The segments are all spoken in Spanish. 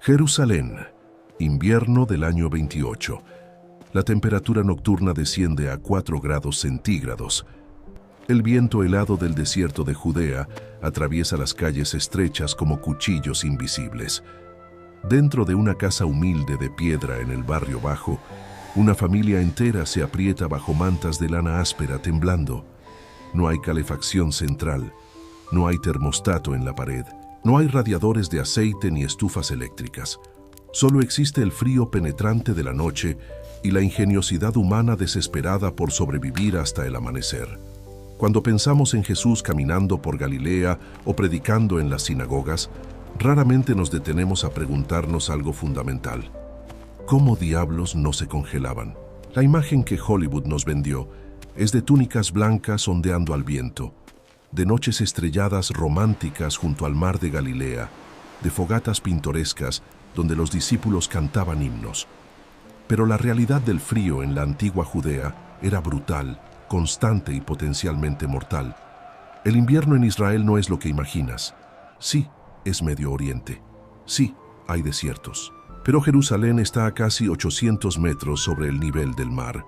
Jerusalén, invierno del año 28. La temperatura nocturna desciende a 4 grados centígrados. El viento helado del desierto de Judea atraviesa las calles estrechas como cuchillos invisibles. Dentro de una casa humilde de piedra en el barrio bajo, una familia entera se aprieta bajo mantas de lana áspera temblando. No hay calefacción central, no hay termostato en la pared, no hay radiadores de aceite ni estufas eléctricas. Solo existe el frío penetrante de la noche y la ingeniosidad humana desesperada por sobrevivir hasta el amanecer. Cuando pensamos en Jesús caminando por Galilea o predicando en las sinagogas, raramente nos detenemos a preguntarnos algo fundamental. ¿Cómo diablos no se congelaban? La imagen que Hollywood nos vendió es de túnicas blancas ondeando al viento, de noches estrelladas románticas junto al mar de Galilea, de fogatas pintorescas donde los discípulos cantaban himnos. Pero la realidad del frío en la antigua Judea era brutal, constante y potencialmente mortal. El invierno en Israel no es lo que imaginas. Sí, es Medio Oriente. Sí, hay desiertos. Pero Jerusalén está a casi 800 metros sobre el nivel del mar.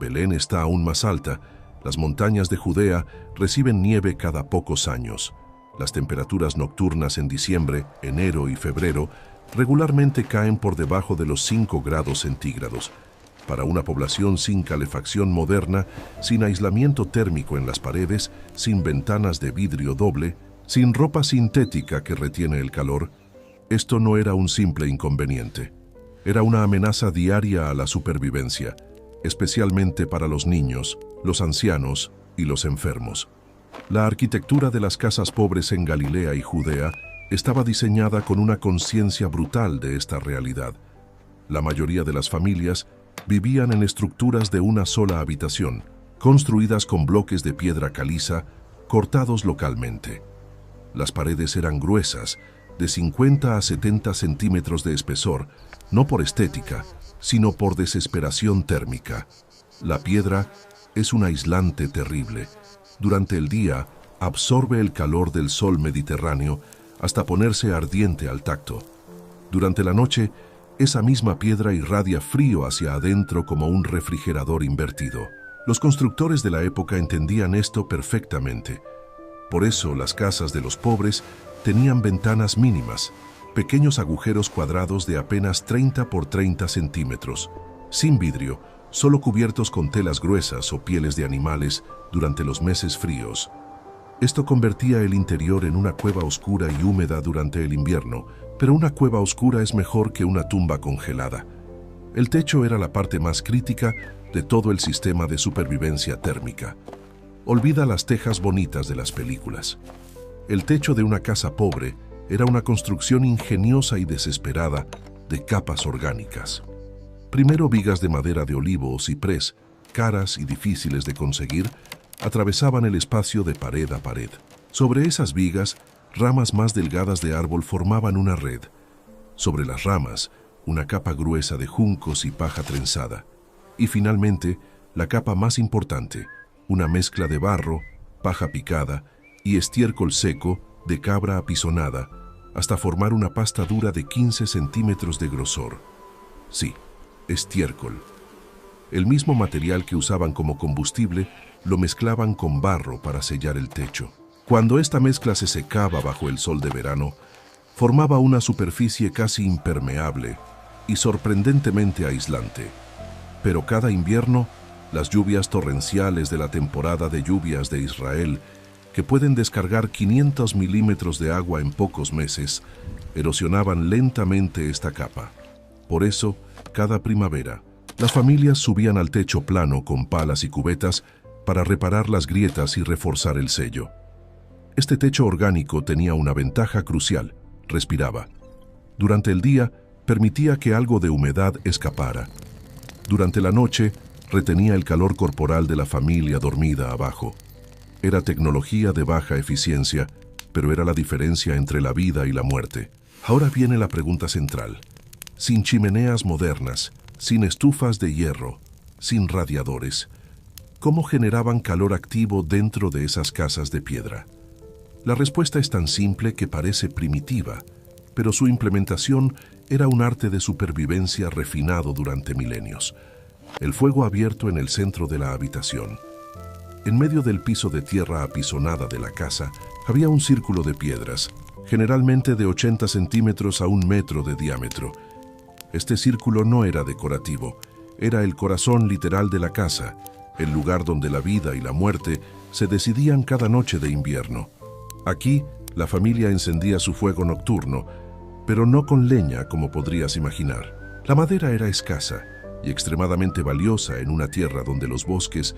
Belén está aún más alta. Las montañas de Judea reciben nieve cada pocos años. Las temperaturas nocturnas en diciembre, enero y febrero regularmente caen por debajo de los 5 grados centígrados. Para una población sin calefacción moderna, sin aislamiento térmico en las paredes, sin ventanas de vidrio doble, sin ropa sintética que retiene el calor, esto no era un simple inconveniente. Era una amenaza diaria a la supervivencia, especialmente para los niños, los ancianos y los enfermos. La arquitectura de las casas pobres en Galilea y Judea estaba diseñada con una conciencia brutal de esta realidad. La mayoría de las familias vivían en estructuras de una sola habitación, construidas con bloques de piedra caliza, cortados localmente. Las paredes eran gruesas, de 50 a 70 centímetros de espesor, no por estética, sino por desesperación térmica. La piedra es un aislante terrible. Durante el día, absorbe el calor del sol mediterráneo hasta ponerse ardiente al tacto. Durante la noche, esa misma piedra irradia frío hacia adentro como un refrigerador invertido. Los constructores de la época entendían esto perfectamente. Por eso, las casas de los pobres tenían ventanas mínimas, pequeños agujeros cuadrados de apenas 30 por 30 centímetros, sin vidrio, solo cubiertos con telas gruesas o pieles de animales durante los meses fríos. Esto convertía el interior en una cueva oscura y húmeda durante el invierno, pero una cueva oscura es mejor que una tumba congelada. El techo era la parte más crítica de todo el sistema de supervivencia térmica. Olvida las tejas bonitas de las películas. El techo de una casa pobre era una construcción ingeniosa y desesperada de capas orgánicas. Primero vigas de madera de olivo o ciprés, caras y difíciles de conseguir, atravesaban el espacio de pared a pared. Sobre esas vigas, ramas más delgadas de árbol formaban una red. Sobre las ramas, una capa gruesa de juncos y paja trenzada. Y finalmente, la capa más importante, una mezcla de barro, paja picada y estiércol seco de cabra apisonada, hasta formar una pasta dura de 15 centímetros de grosor. Sí, estiércol. El mismo material que usaban como combustible lo mezclaban con barro para sellar el techo. Cuando esta mezcla se secaba bajo el sol de verano, formaba una superficie casi impermeable y sorprendentemente aislante. Pero cada invierno, las lluvias torrenciales de la temporada de lluvias de Israel, que pueden descargar 500 milímetros de agua en pocos meses, erosionaban lentamente esta capa. Por eso, cada primavera, las familias subían al techo plano con palas y cubetas para reparar las grietas y reforzar el sello. Este techo orgánico tenía una ventaja crucial: respiraba. Durante el día, permitía que algo de humedad escapara. Durante la noche, retenía el calor corporal de la familia dormida abajo. Era tecnología de baja eficiencia, pero era la diferencia entre la vida y la muerte. Ahora viene la pregunta central. Sin chimeneas modernas, sin estufas de hierro, sin radiadores, ¿cómo generaban calor activo dentro de esas casas de piedra? La respuesta es tan simple que parece primitiva, pero su implementación era un arte de supervivencia refinado durante milenios. El fuego abierto en el centro de la habitación. En medio del piso de tierra apisonada de la casa, había un círculo de piedras, generalmente de 80 centímetros a 1 metro de diámetro. Este círculo no era decorativo, era el corazón literal de la casa, el lugar donde la vida y la muerte se decidían cada noche de invierno. Aquí, la familia encendía su fuego nocturno, pero no con leña como podrías imaginar. La madera era escasa y extremadamente valiosa en una tierra donde los bosques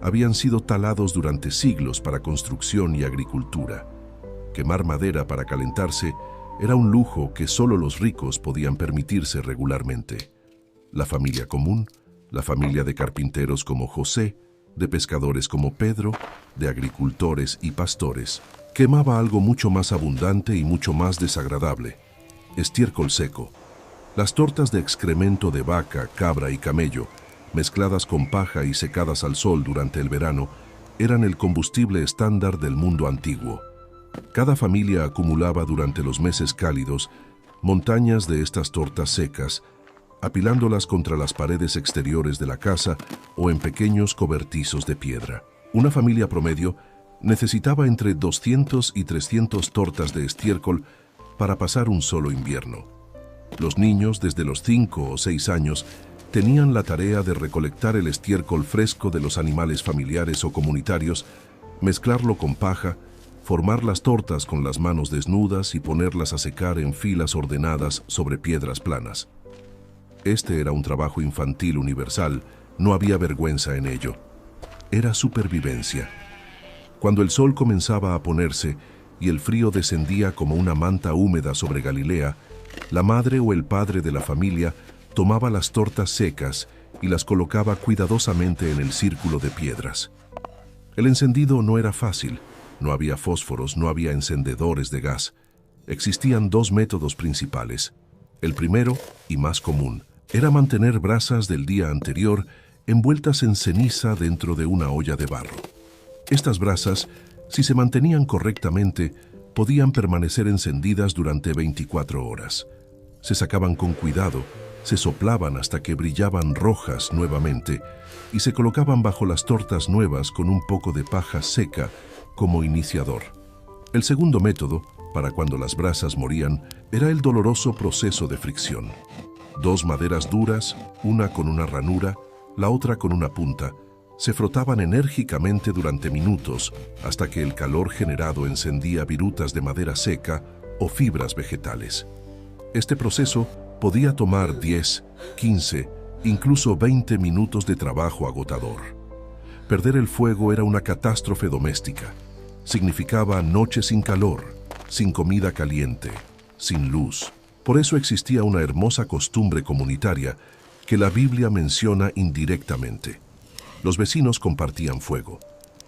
habían sido talados durante siglos para construcción y agricultura. Quemar madera para calentarse era un lujo que solo los ricos podían permitirse regularmente. La familia común, la familia de carpinteros como José, de pescadores como Pedro, de agricultores y pastores, quemaba algo mucho más abundante y mucho más desagradable: estiércol seco. Las tortas de excremento de vaca, cabra y camello, mezcladas con paja y secadas al sol durante el verano, eran el combustible estándar del mundo antiguo. Cada familia acumulaba durante los meses cálidos montañas de estas tortas secas, apilándolas contra las paredes exteriores de la casa o en pequeños cobertizos de piedra. Una familia promedio necesitaba entre 200 y 300 tortas de estiércol para pasar un solo invierno. Los niños, desde los 5 o 6 años, tenían la tarea de recolectar el estiércol fresco de los animales familiares o comunitarios, mezclarlo con paja, formar las tortas con las manos desnudas y ponerlas a secar en filas ordenadas sobre piedras planas. Este era un trabajo infantil universal, no había vergüenza en ello. Era supervivencia. Cuando el sol comenzaba a ponerse y el frío descendía como una manta húmeda sobre Galilea, la madre o el padre de la familia tomaba las tortas secas y las colocaba cuidadosamente en el círculo de piedras. El encendido no era fácil. No había fósforos, no había encendedores de gas. Existían 2 métodos principales. El primero, y más común, era mantener brasas del día anterior envueltas en ceniza dentro de una olla de barro. Estas brasas, si se mantenían correctamente, podían permanecer encendidas durante 24 horas. Se sacaban con cuidado, se soplaban hasta que brillaban rojas nuevamente y se colocaban bajo las tortas nuevas con un poco de paja seca como iniciador. El segundo método, para cuando las brasas morían, era el doloroso proceso de fricción. 2 maderas duras, una con una ranura, la otra con una punta, se frotaban enérgicamente durante minutos hasta que el calor generado encendía virutas de madera seca o fibras vegetales. Este proceso podía tomar 10, 15, incluso 20 minutos de trabajo agotador. Perder el fuego era una catástrofe doméstica. Significaba noches sin calor, sin comida caliente, sin luz. Por eso existía una hermosa costumbre comunitaria que la Biblia menciona indirectamente. Los vecinos compartían fuego.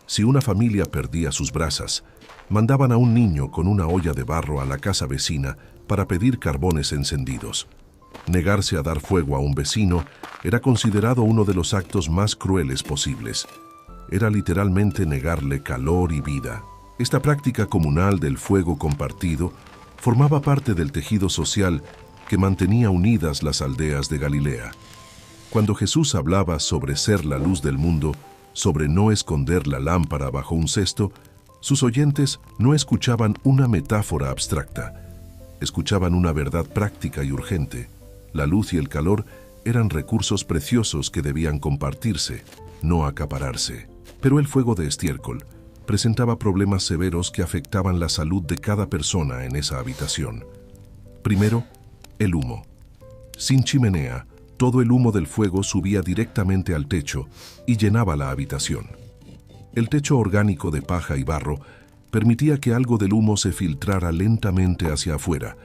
Si una familia perdía sus brasas, mandaban a un niño con una olla de barro a la casa vecina para pedir carbones encendidos. Negarse a dar fuego a un vecino era considerado uno de los actos más crueles posibles. Era literalmente negarle calor y vida. Esta práctica comunal del fuego compartido formaba parte del tejido social que mantenía unidas las aldeas de Galilea. Cuando Jesús hablaba sobre ser la luz del mundo, sobre no esconder la lámpara bajo un cesto, sus oyentes no escuchaban una metáfora abstracta. Escuchaban una verdad práctica y urgente. La luz y el calor eran recursos preciosos que debían compartirse, no acapararse. Pero el fuego de estiércol presentaba problemas severos que afectaban la salud de cada persona en esa habitación. Primero, el humo. Sin chimenea, todo el humo del fuego subía directamente al techo y llenaba la habitación. El techo orgánico de paja y barro permitía que algo del humo se filtrara lentamente hacia afuera,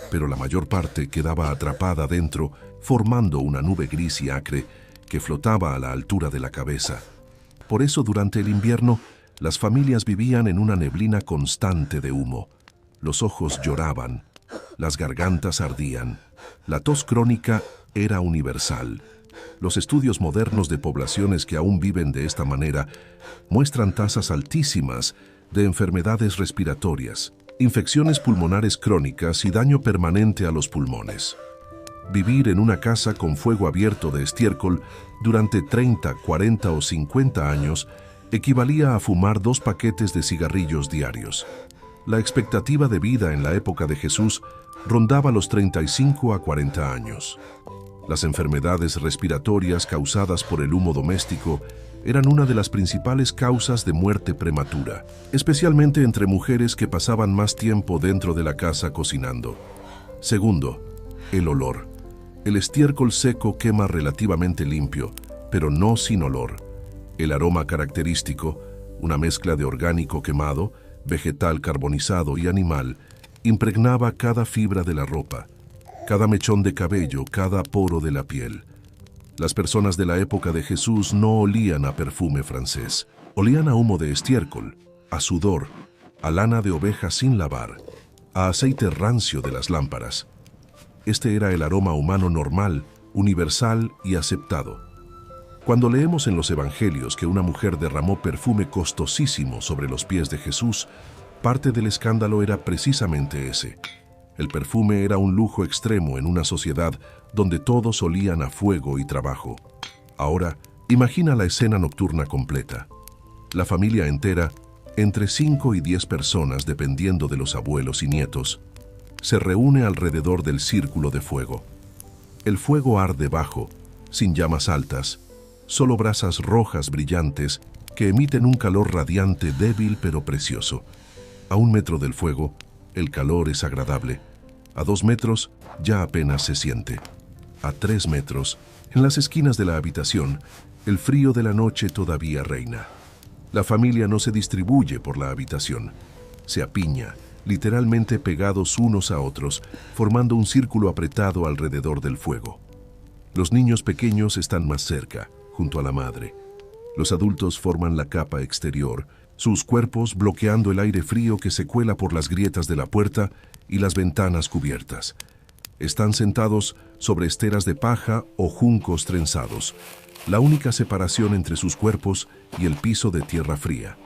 pero la mayor parte quedaba atrapada dentro, formando una nube gris y acre que flotaba a la altura de la cabeza. Por eso, durante el invierno, las familias vivían en una neblina constante de humo. Los ojos lloraban, las gargantas ardían, la tos crónica era universal. Los estudios modernos de poblaciones que aún viven de esta manera muestran tasas altísimas de enfermedades respiratorias, infecciones pulmonares crónicas y daño permanente a los pulmones. Vivir en una casa con fuego abierto de estiércol durante 30, 40 o 50 años equivalía a fumar 2 paquetes de cigarrillos diarios. La expectativa de vida en la época de Jesús rondaba los 35 a 40 años. Las enfermedades respiratorias causadas por el humo doméstico eran una de las principales causas de muerte prematura, especialmente entre mujeres que pasaban más tiempo dentro de la casa cocinando. Segundo, el olor. El estiércol seco quema relativamente limpio, pero no sin olor. El aroma característico, una mezcla de orgánico quemado, vegetal carbonizado y animal, impregnaba cada fibra de la ropa, cada mechón de cabello, cada poro de la piel. Las personas de la época de Jesús no olían a perfume francés, olían a humo de estiércol, a sudor, a lana de oveja sin lavar, a aceite rancio de las lámparas. Este era el aroma humano normal, universal y aceptado. Cuando leemos en los Evangelios que una mujer derramó perfume costosísimo sobre los pies de Jesús, parte del escándalo era precisamente ese. El perfume era un lujo extremo en una sociedad donde todos olían a fuego y trabajo. Ahora, imagina la escena nocturna completa. La familia entera, entre 5 y 10 personas dependiendo de los abuelos y nietos, se reúne alrededor del círculo de fuego. El fuego arde bajo, sin llamas altas, solo brasas rojas brillantes que emiten un calor radiante débil pero precioso. A 1 metro del fuego, el calor es agradable. A 2 metros, ya apenas se siente. A 3 metros, en las esquinas de la habitación, el frío de la noche todavía reina. La familia no se distribuye por la habitación. Se apiña, literalmente pegados unos a otros, formando un círculo apretado alrededor del fuego. Los niños pequeños están más cerca, junto a la madre. Los adultos forman la capa exterior, sus cuerpos bloqueando el aire frío que se cuela por las grietas de la puerta y las ventanas cubiertas. Están sentados sobre esteras de paja o juncos trenzados, la única separación entre sus cuerpos y el piso de tierra fría.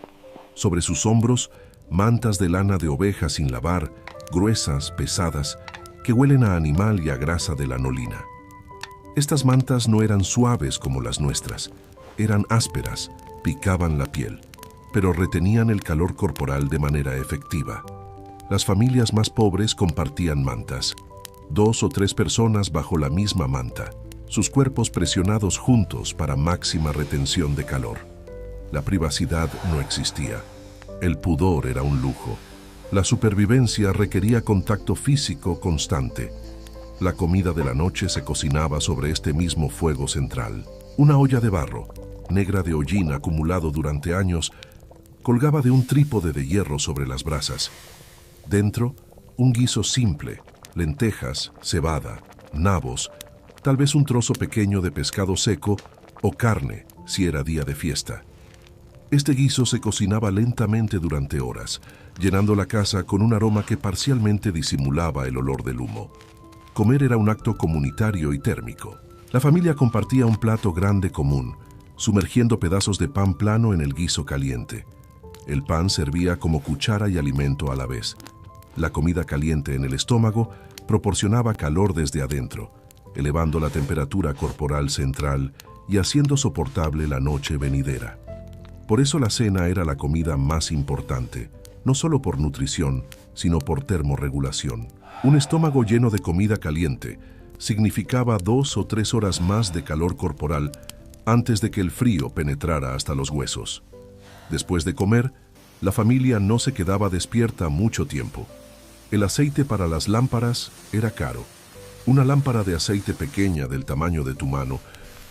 Sobre sus hombros, mantas de lana de oveja sin lavar, gruesas, pesadas, que huelen a animal y a grasa de lanolina. Estas mantas no eran suaves como las nuestras, eran ásperas, picaban la piel, pero retenían el calor corporal de manera efectiva. Las familias más pobres compartían mantas, 2 o 3 personas bajo la misma manta, sus cuerpos presionados juntos para máxima retención de calor. La privacidad no existía. El pudor era un lujo. La supervivencia requería contacto físico constante. La comida de la noche se cocinaba sobre este mismo fuego central. Una olla de barro, negra de hollín acumulado durante años, colgaba de un trípode de hierro sobre las brasas. Dentro, un guiso simple, lentejas, cebada, nabos, tal vez un trozo pequeño de pescado seco o carne, si era día de fiesta. Este guiso se cocinaba lentamente durante horas, llenando la casa con un aroma que parcialmente disimulaba el olor del humo. Comer era un acto comunitario y térmico. La familia compartía un plato grande común, sumergiendo pedazos de pan plano en el guiso caliente. El pan servía como cuchara y alimento a la vez. La comida caliente en el estómago proporcionaba calor desde adentro, elevando la temperatura corporal central y haciendo soportable la noche venidera. Por eso la cena era la comida más importante, no solo por nutrición, sino por termorregulación. Un estómago lleno de comida caliente significaba 2 o 3 horas más de calor corporal antes de que el frío penetrara hasta los huesos. Después de comer, la familia no se quedaba despierta mucho tiempo. El aceite para las lámparas era caro. Una lámpara de aceite pequeña del tamaño de tu mano,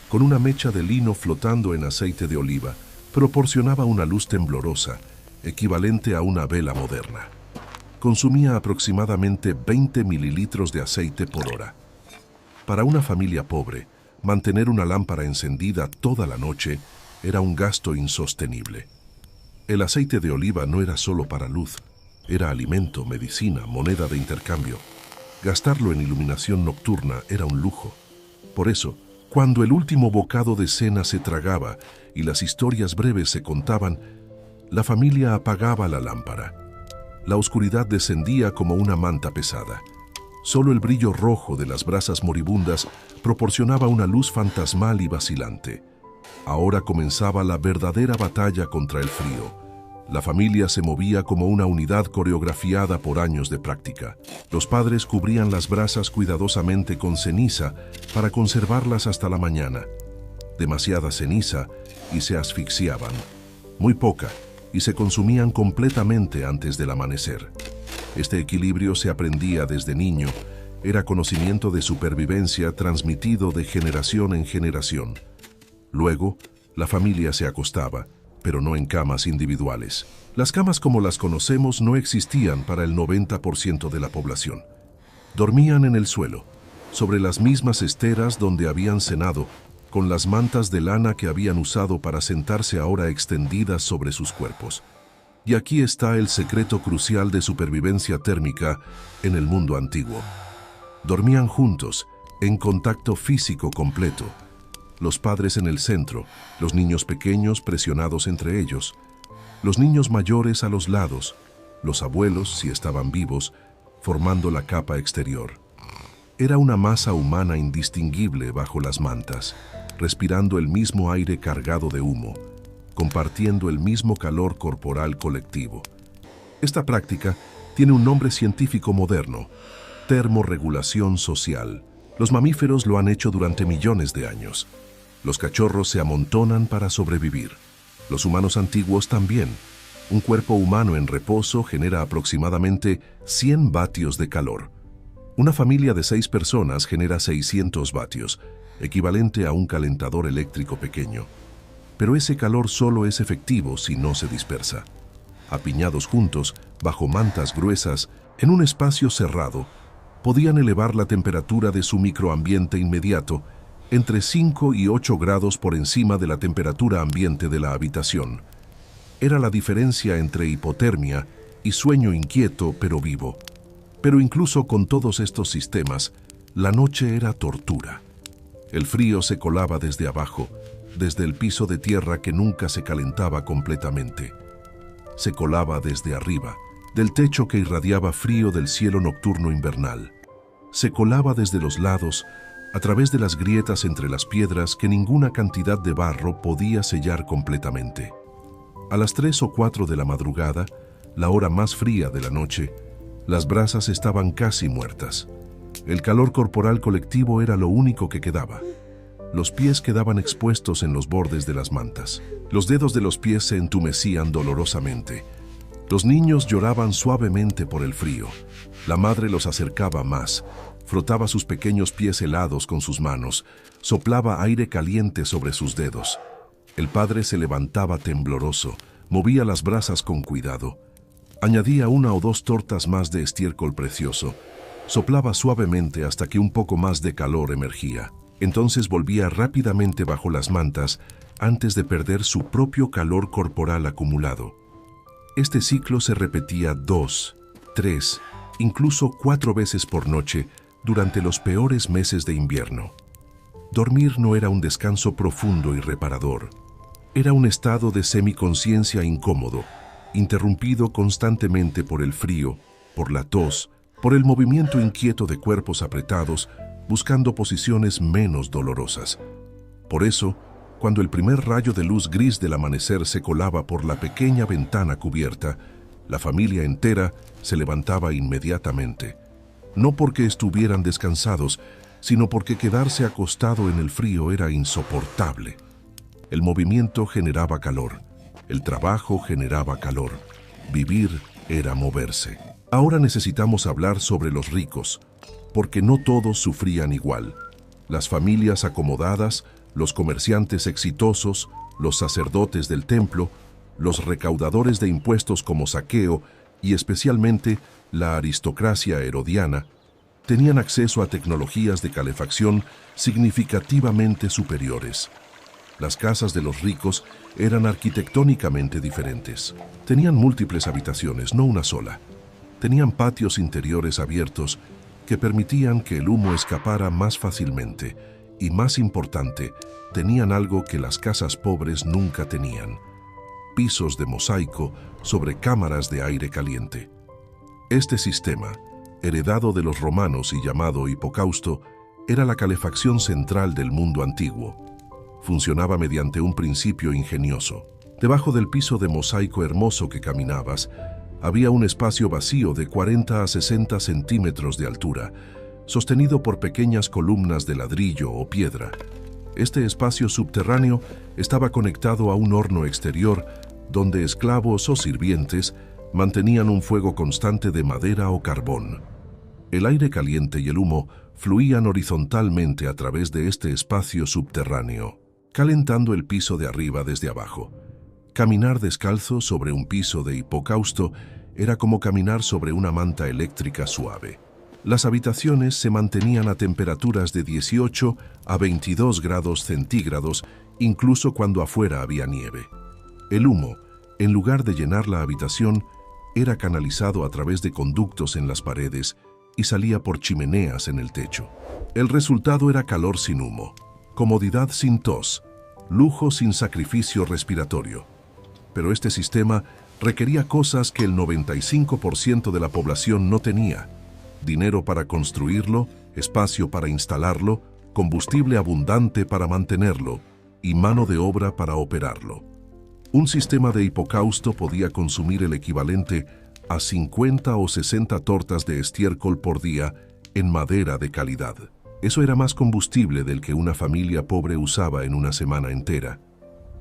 con una mecha de lino flotando en aceite de oliva, proporcionaba una luz temblorosa, equivalente a una vela moderna. Consumía aproximadamente 20 mililitros de aceite por hora. Para una familia pobre, mantener una lámpara encendida toda la noche era un gasto insostenible. El aceite de oliva no era solo para luz, era alimento, medicina, moneda de intercambio. Gastarlo en iluminación nocturna era un lujo. Por eso, cuando el último bocado de cena se tragaba y las historias breves se contaban, la familia apagaba la lámpara. La oscuridad descendía como una manta pesada. Solo el brillo rojo de las brasas moribundas proporcionaba una luz fantasmal y vacilante. Ahora comenzaba la verdadera batalla contra el frío. La familia se movía como una unidad coreografiada por años de práctica. Los padres cubrían las brasas cuidadosamente con ceniza para conservarlas hasta la mañana. Demasiada ceniza y se asfixiaban. Muy poca y se consumían completamente antes del amanecer. Este equilibrio se aprendía desde niño. Era conocimiento de supervivencia transmitido de generación en generación. Luego, la familia se acostaba, pero no en camas individuales. Las camas como las conocemos no existían para el 90% de la población. Dormían en el suelo, sobre las mismas esteras donde habían cenado, con las mantas de lana que habían usado para sentarse ahora extendidas sobre sus cuerpos. Y aquí está el secreto crucial de supervivencia térmica en el mundo antiguo. Dormían juntos, en contacto físico completo. Los padres en el centro, los niños pequeños presionados entre ellos, los niños mayores a los lados, los abuelos, si estaban vivos, formando la capa exterior. Era una masa humana indistinguible bajo las mantas, respirando el mismo aire cargado de humo, compartiendo el mismo calor corporal colectivo. Esta práctica tiene un nombre científico moderno: termorregulación social. Los mamíferos lo han hecho durante millones de años. Los cachorros se amontonan para sobrevivir. Los humanos antiguos también. Un cuerpo humano en reposo genera aproximadamente 100 vatios de calor. Una familia de 6 personas genera 600 vatios, equivalente a un calentador eléctrico pequeño. Pero ese calor solo es efectivo si no se dispersa. Apiñados juntos, bajo mantas gruesas, en un espacio cerrado, podían elevar la temperatura de su microambiente inmediato entre 5 y 8 grados por encima de la temperatura ambiente de la habitación. Era la diferencia entre hipotermia y sueño inquieto pero vivo. Pero incluso con todos estos sistemas, la noche era tortura. El frío se colaba desde abajo, desde el piso de tierra que nunca se calentaba completamente. Se colaba desde arriba, del techo que irradiaba frío del cielo nocturno invernal. Se colaba desde los lados, a través de las grietas entre las piedras que ninguna cantidad de barro podía sellar completamente. A las 3 o 4 de la madrugada, la hora más fría de la noche, las brasas estaban casi muertas. El calor corporal colectivo era lo único que quedaba. Los pies quedaban expuestos en los bordes de las mantas. Los dedos de los pies se entumecían dolorosamente. Los niños lloraban suavemente por el frío. La madre los acercaba más, frotaba sus pequeños pies helados con sus manos, soplaba aire caliente sobre sus dedos. El padre se levantaba tembloroso, movía las brasas con cuidado. Añadía 1 o 2 tortas más de estiércol precioso. Soplaba suavemente hasta que un poco más de calor emergía. Entonces volvía rápidamente bajo las mantas antes de perder su propio calor corporal acumulado. Este ciclo se repetía 2, 3, incluso 4 veces por noche durante los peores meses de invierno. Dormir no era un descanso profundo y reparador. Era un estado de semiconciencia incómodo, interrumpido constantemente por el frío, por la tos, por el movimiento inquieto de cuerpos apretados, buscando posiciones menos dolorosas. Por eso, cuando el primer rayo de luz gris del amanecer se colaba por la pequeña ventana cubierta, la familia entera se levantaba inmediatamente. No porque estuvieran descansados, sino porque quedarse acostado en el frío era insoportable. El movimiento generaba calor, el trabajo generaba calor, vivir era moverse. Ahora necesitamos hablar sobre los ricos, porque no todos sufrían igual. Las familias acomodadas, los comerciantes exitosos, los sacerdotes del templo, los recaudadores de impuestos como Zaqueo y especialmente la aristocracia herodiana, tenían acceso a tecnologías de calefacción significativamente superiores. Las casas de los ricos eran arquitectónicamente diferentes. Tenían múltiples habitaciones, no una sola. Tenían patios interiores abiertos que permitían que el humo escapara más fácilmente y, más importante, tenían algo que las casas pobres nunca tenían: pisos de mosaico sobre cámaras de aire caliente. Este sistema, heredado de los romanos y llamado hipocausto, era la calefacción central del mundo antiguo. Funcionaba mediante un principio ingenioso. Debajo del piso de mosaico hermoso que caminabas, había un espacio vacío de 40 a 60 centímetros de altura, sostenido por pequeñas columnas de ladrillo o piedra. Este espacio subterráneo estaba conectado a un horno exterior donde esclavos o sirvientes mantenían un fuego constante de madera o carbón. El aire caliente y el humo fluían horizontalmente a través de este espacio subterráneo, calentando el piso de arriba desde abajo. Caminar descalzo sobre un piso de hipocausto era como caminar sobre una manta eléctrica suave. Las habitaciones se mantenían a temperaturas de 18 a 22 grados centígrados, incluso cuando afuera había nieve. El humo, en lugar de llenar la habitación, era canalizado a través de conductos en las paredes y salía por chimeneas en el techo. El resultado era calor sin humo, comodidad sin tos, lujo sin sacrificio respiratorio. Pero este sistema requería cosas que el 95% de la población no tenía: dinero para construirlo, espacio para instalarlo, combustible abundante para mantenerlo y mano de obra para operarlo. Un sistema de hipocausto podía consumir el equivalente a 50 o 60 tortas de estiércol por día en madera de calidad. Eso era más combustible del que una familia pobre usaba en una semana entera.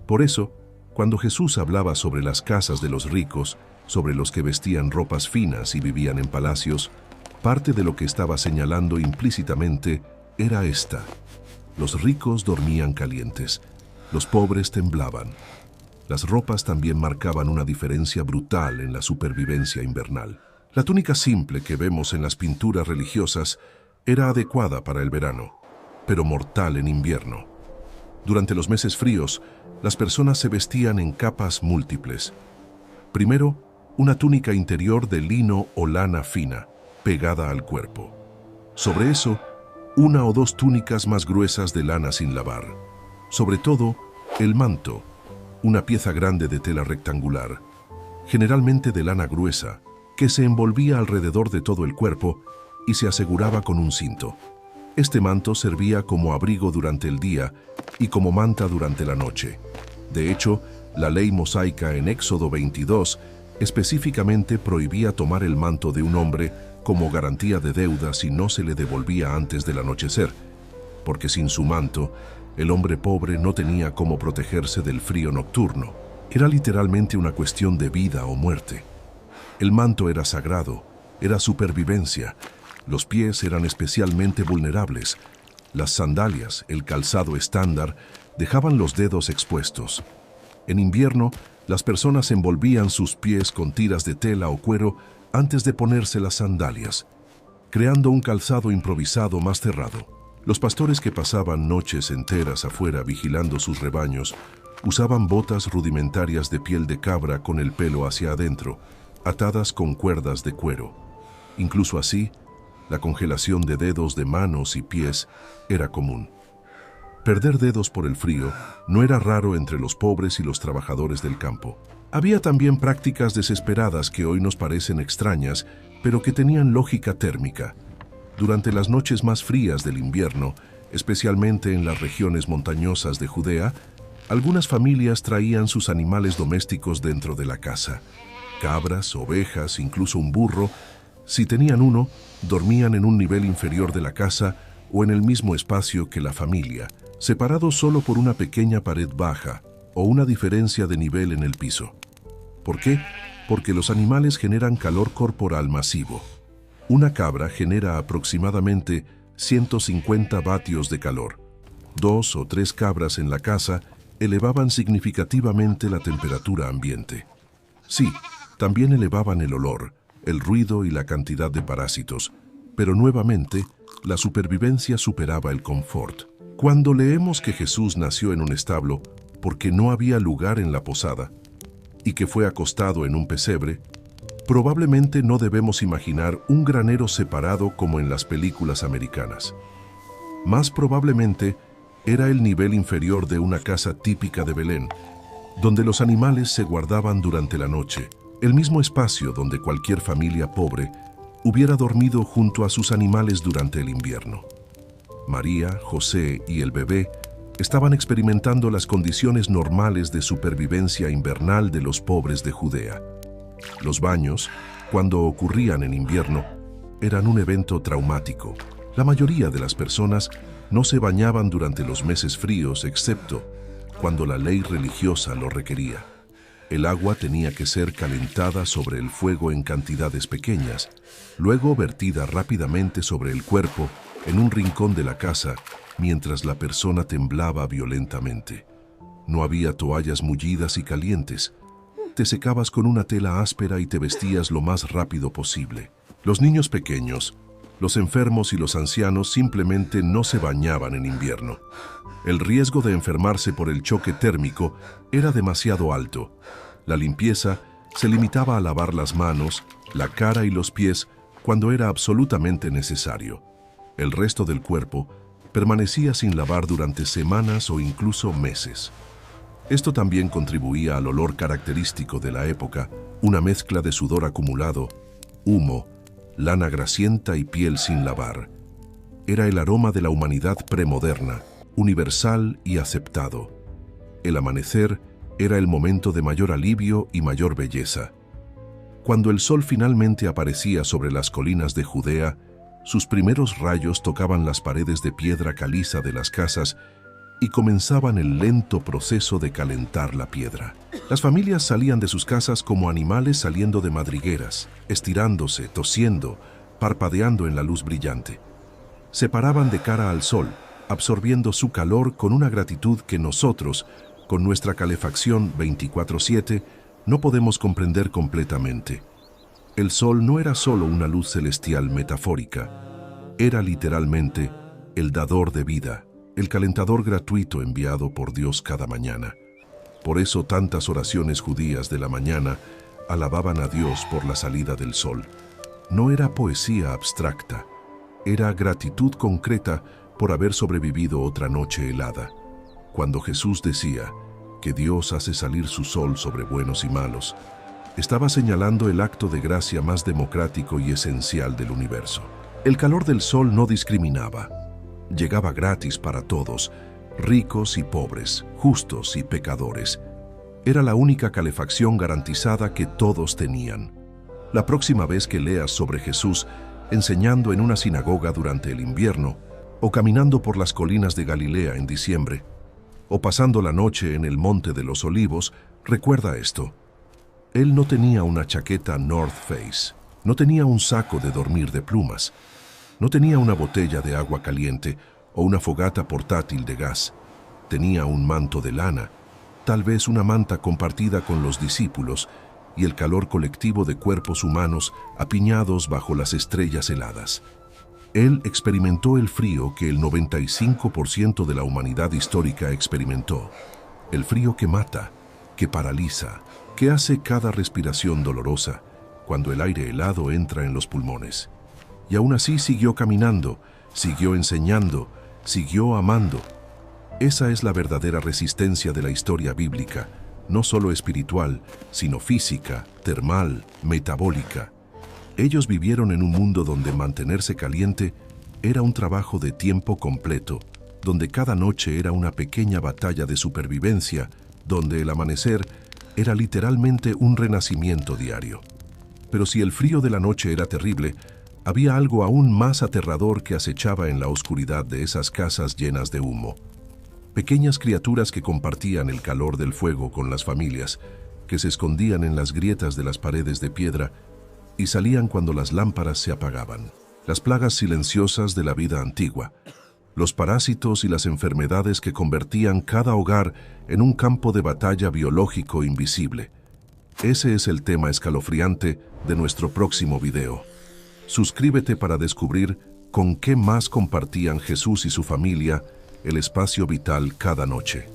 Por eso, cuando Jesús hablaba sobre las casas de los ricos, sobre los que vestían ropas finas y vivían en palacios, parte de lo que estaba señalando implícitamente era esta: los ricos dormían calientes, los pobres temblaban. Las ropas también marcaban una diferencia brutal en la supervivencia invernal. La túnica simple que vemos en las pinturas religiosas era adecuada para el verano, pero mortal en invierno. Durante los meses fríos, las personas se vestían en capas múltiples. Primero, una túnica interior de lino o lana fina, pegada al cuerpo. Sobre eso, una o dos túnicas más gruesas de lana sin lavar. Sobre todo, el manto, una pieza grande de tela rectangular, generalmente de lana gruesa, que se envolvía alrededor de todo el cuerpo y se aseguraba con un cinto. Este manto servía como abrigo durante el día y como manta durante la noche. De hecho, la ley mosaica en Éxodo 22 específicamente prohibía tomar el manto de un hombre como garantía de deuda si no se le devolvía antes del anochecer, porque sin su manto, el hombre pobre no tenía cómo protegerse del frío nocturno. Era literalmente una cuestión de vida o muerte. El manto era sagrado, era supervivencia. Los pies eran especialmente vulnerables. Las sandalias, el calzado estándar, dejaban los dedos expuestos. En invierno, las personas envolvían sus pies con tiras de tela o cuero antes de ponerse las sandalias, creando un calzado improvisado más cerrado. Los pastores que pasaban noches enteras afuera vigilando sus rebaños usaban botas rudimentarias de piel de cabra con el pelo hacia adentro, atadas con cuerdas de cuero. Incluso así, la congelación de dedos de manos y pies era común. Perder dedos por el frío no era raro entre los pobres y los trabajadores del campo. Había también prácticas desesperadas que hoy nos parecen extrañas, pero que tenían lógica térmica. Durante las noches más frías del invierno, especialmente en las regiones montañosas de Judea, algunas familias traían sus animales domésticos dentro de la casa. Cabras, ovejas, incluso un burro. Si tenían uno, dormían en un nivel inferior de la casa o en el mismo espacio que la familia, separados solo por una pequeña pared baja o una diferencia de nivel en el piso. ¿Por qué? Porque los animales generan calor corporal masivo. Una cabra genera aproximadamente 150 vatios de calor. 2 o 3 cabras en la casa elevaban significativamente la temperatura ambiente. Sí, también elevaban el olor, el ruido y la cantidad de parásitos, pero nuevamente la supervivencia superaba el confort. Cuando leemos que Jesús nació en un establo porque no había lugar en la posada y que fue acostado en un pesebre, probablemente no debemos imaginar un granero separado como en las películas americanas. Más probablemente era el nivel inferior de una casa típica de Belén, donde los animales se guardaban durante la noche, el mismo espacio donde cualquier familia pobre hubiera dormido junto a sus animales durante el invierno. María, José y el bebé estaban experimentando las condiciones normales de supervivencia invernal de los pobres de Judea. Los baños, cuando ocurrían en invierno, eran un evento traumático. La mayoría de las personas no se bañaban durante los meses fríos, excepto cuando la ley religiosa lo requería. El agua tenía que ser calentada sobre el fuego en cantidades pequeñas, luego vertida rápidamente sobre el cuerpo en un rincón de la casa mientras la persona temblaba violentamente. No había toallas mullidas y calientes. Te secabas con una tela áspera y te vestías lo más rápido posible. Los niños pequeños, los enfermos y los ancianos simplemente no se bañaban en invierno. El riesgo de enfermarse por el choque térmico era demasiado alto. La limpieza se limitaba a lavar las manos, la cara y los pies cuando era absolutamente necesario. El resto del cuerpo permanecía sin lavar durante semanas o incluso meses. Esto también contribuía al olor característico de la época, una mezcla de sudor acumulado, humo, lana grasienta y piel sin lavar. Era el aroma de la humanidad premoderna, universal y aceptado. El amanecer era el momento de mayor alivio y mayor belleza. Cuando el sol finalmente aparecía sobre las colinas de Judea, sus primeros rayos tocaban las paredes de piedra caliza de las casas y comenzaban el lento proceso de calentar la piedra. Las familias salían de sus casas como animales saliendo de madrigueras, estirándose, tosiendo, parpadeando en la luz brillante. Se paraban de cara al sol, absorbiendo su calor con una gratitud que nosotros, con nuestra calefacción 24/7, no podemos comprender completamente. El sol no era solo una luz celestial metafórica, era literalmente el dador de vida, el calentador gratuito enviado por Dios cada mañana. Por eso tantas oraciones judías de la mañana alababan a Dios por la salida del sol. No era poesía abstracta, era gratitud concreta por haber sobrevivido otra noche helada. Cuando Jesús decía que Dios hace salir su sol sobre buenos y malos, estaba señalando el acto de gracia más democrático y esencial del universo. El calor del sol no discriminaba. Llegaba gratis para todos, ricos y pobres, justos y pecadores. Era la única calefacción garantizada que todos tenían. La próxima vez que leas sobre Jesús enseñando en una sinagoga durante el invierno, o caminando por las colinas de Galilea en diciembre, o pasando la noche en el Monte de los Olivos, recuerda esto. Él no tenía una chaqueta North Face, no tenía un saco de dormir de plumas, no tenía una botella de agua caliente o una fogata portátil de gas. Tenía un manto de lana, tal vez una manta compartida con los discípulos y el calor colectivo de cuerpos humanos apiñados bajo las estrellas heladas. Él experimentó el frío que el 95% de la humanidad histórica experimentó. El frío que mata, que paraliza, que hace cada respiración dolorosa cuando el aire helado entra en los pulmones. Y aún así siguió caminando, siguió enseñando, siguió amando. Esa es la verdadera resistencia de la historia bíblica, no solo espiritual, sino física, termal, metabólica. Ellos vivieron en un mundo donde mantenerse caliente era un trabajo de tiempo completo, donde cada noche era una pequeña batalla de supervivencia, donde el amanecer era literalmente un renacimiento diario. Pero si el frío de la noche era terrible, había algo aún más aterrador que acechaba en la oscuridad de esas casas llenas de humo. Pequeñas criaturas que compartían el calor del fuego con las familias, que se escondían en las grietas de las paredes de piedra y salían cuando las lámparas se apagaban. Las plagas silenciosas de la vida antigua, los parásitos y las enfermedades que convertían cada hogar en un campo de batalla biológico invisible. Ese es el tema escalofriante de nuestro próximo video. Suscríbete para descubrir con qué más compartían Jesús y su familia el espacio vital cada noche.